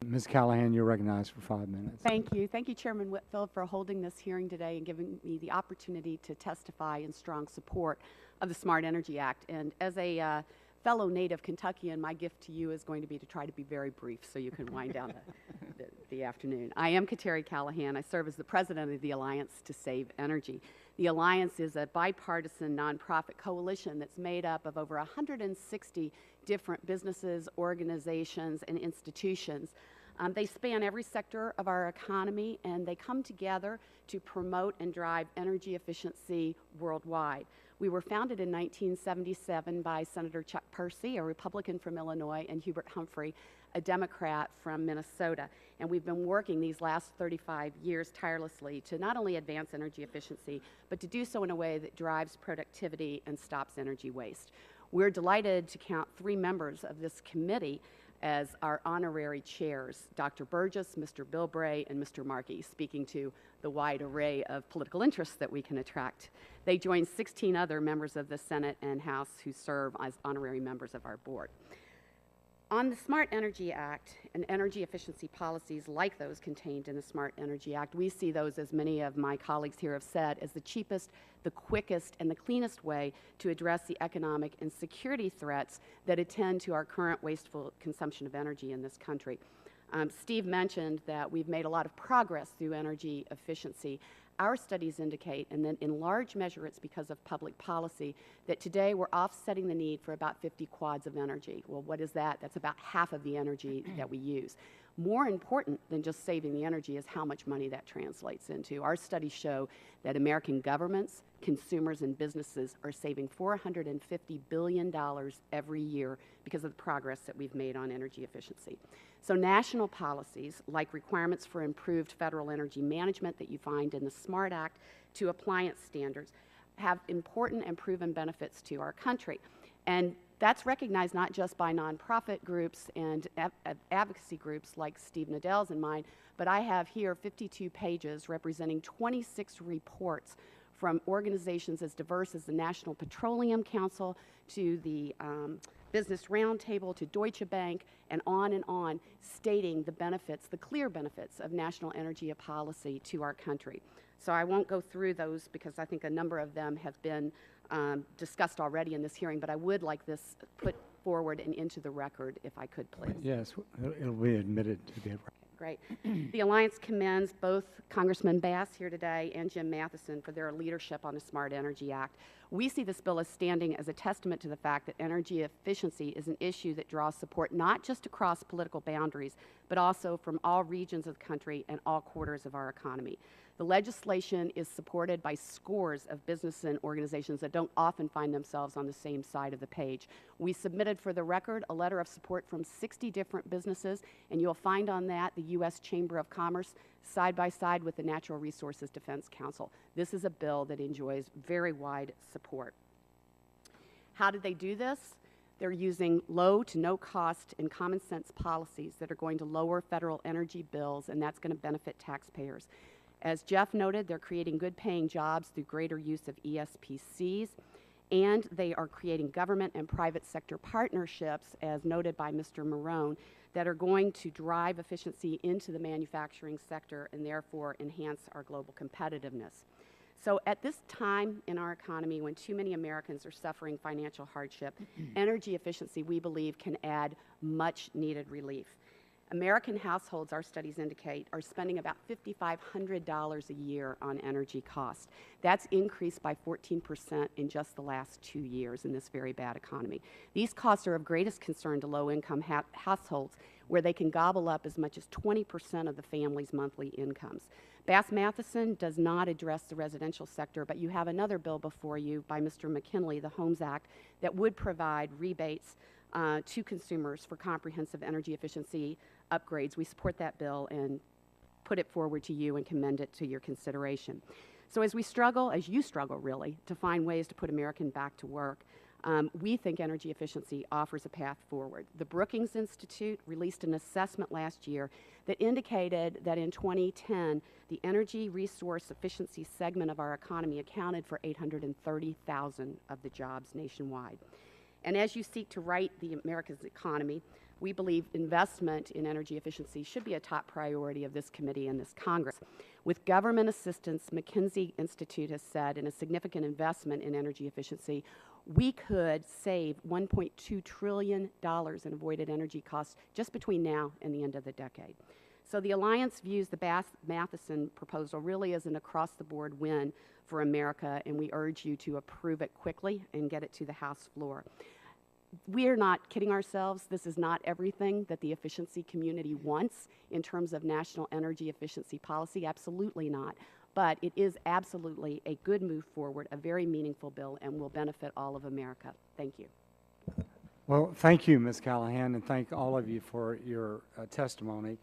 Ms. Callahan, you're recognized for 5 minutes. Thank you. Thank you, Chairman Whitfield, for holding this hearing today and giving me the opportunity to testify in strong support of the Smart Energy Act. And as a fellow native Kentuckian, my gift to you is going to be to try to be very brief so you can wind down the afternoon. I am Kateri Callahan. I serve as the president of the Alliance to Save Energy. The Alliance is a bipartisan nonprofit coalition that's made up of over 160 different businesses, organizations, and institutions. They span every sector of our economy, and they come together to promote and drive energy efficiency worldwide. We were founded in 1977 by Senator Chuck Percy, a Republican from Illinois, and Hubert Humphrey, a Democrat from Minnesota. And we've been working these last 35 years tirelessly to not only advance energy efficiency, but to do so in a way that drives productivity and stops energy waste. We're delighted to count 3 members of this committee as our honorary chairs, Dr. Burgess, Mr. Bilbray, and Mr. Markey, speaking to the wide array of political interests that we can attract. They join 16 other members of the Senate and House who serve as honorary members of our board. On the Smart Energy Act and energy efficiency policies like those contained in the Smart Energy Act, we see those, as many of my colleagues here have said, as the cheapest, the quickest, and the cleanest way to address the economic and security threats that attend to our current wasteful consumption of energy in this country. Steve mentioned that we've made a lot of progress through energy efficiency. Our studies indicate, and then in large measure it's because of public policy, that today we're offsetting the need for about 50 quads of energy. Well, what is that? That's about half of the energy that we use. More important than just saving the energy is how much money that translates into. Our studies show that American governments, consumers, and businesses are saving $450 billion every year because of the progress that we've made on energy efficiency. So national policies, like requirements for improved federal energy management that you find in the SMART Act, to appliance standards, have important and proven benefits to our country. And that's recognized not just by nonprofit groups and advocacy groups like Steve Nadell's and mine, but I have here 52 pages representing 26 reports from organizations as diverse as the National Petroleum Council to the Business Roundtable to Deutsche Bank and on, stating the benefits, the clear benefits of national energy policy to our country. So I won't go through those because I think a number of them have been discussed already in this hearing, but I would like this put forward and into the record, if I could, please. Yes, it'll be admitted to the record. Great. The Alliance commends both Congressman Bass here today and Jim Matheson for their leadership on the Smart Energy Act. We see this bill as standing as a testament to the fact that energy efficiency is an issue that draws support not just across political boundaries, but also from all regions of the country and all quarters of our economy. The legislation is supported by scores of businesses and organizations that don't often find themselves on the same side of the page. We submitted for the record a letter of support from 60 different businesses, and you'll find on that the U.S. Chamber of Commerce side by side with the Natural Resources Defense Council. This is a bill that enjoys very wide support. How did they do this? They're using low to no cost and common sense policies that are going to lower federal energy bills, and that's going to benefit taxpayers. As Jeff noted, they're creating good paying jobs through greater use of ESPCs, and they are creating government and private sector partnerships, as noted by Mr. Marone, that are going to drive efficiency into the manufacturing sector and therefore enhance our global competitiveness. So at this time in our economy, when too many Americans are suffering financial hardship, energy efficiency, we believe, can add much needed relief. American households, our studies indicate, are spending about $5,500 a year on energy costs. That's increased by 14% in just the last 2 years in this very bad economy. These costs are of greatest concern to low-income households, where they can gobble up as much as 20% of the family's monthly incomes. Bass-Matheson does not address the residential sector, but you have another bill before you by Mr. McKinley, the Homes Act, that would provide rebates to consumers for comprehensive energy efficiency upgrades. We support that bill and put it forward to you and commend it to your consideration. So as we struggle, as you struggle really, to find ways to put Americans back to work, we think energy efficiency offers a path forward. The Brookings Institute released an assessment last year that indicated that in 2010, the energy resource efficiency segment of our economy accounted for 830,000 of the jobs nationwide. And as you seek to right the America's economy, We believe investment in energy efficiency should be a top priority of this committee and this Congress. With government assistance, McKinsey Institute has said, in a significant investment in energy efficiency, we could save $1.2 trillion in avoided energy costs just between now and the end of the decade. So the Alliance views the Matheson proposal really as an across-the-board win for America, and we urge you to approve it quickly and get it to the House floor. We are not kidding ourselves. This is not everything that the efficiency community wants in terms of national energy efficiency policy. Absolutely not. But it is absolutely a good move forward, a very meaningful bill, and will benefit all of America. Thank you. Well, thank you, Ms. Callahan, and thank all of you for your testimony.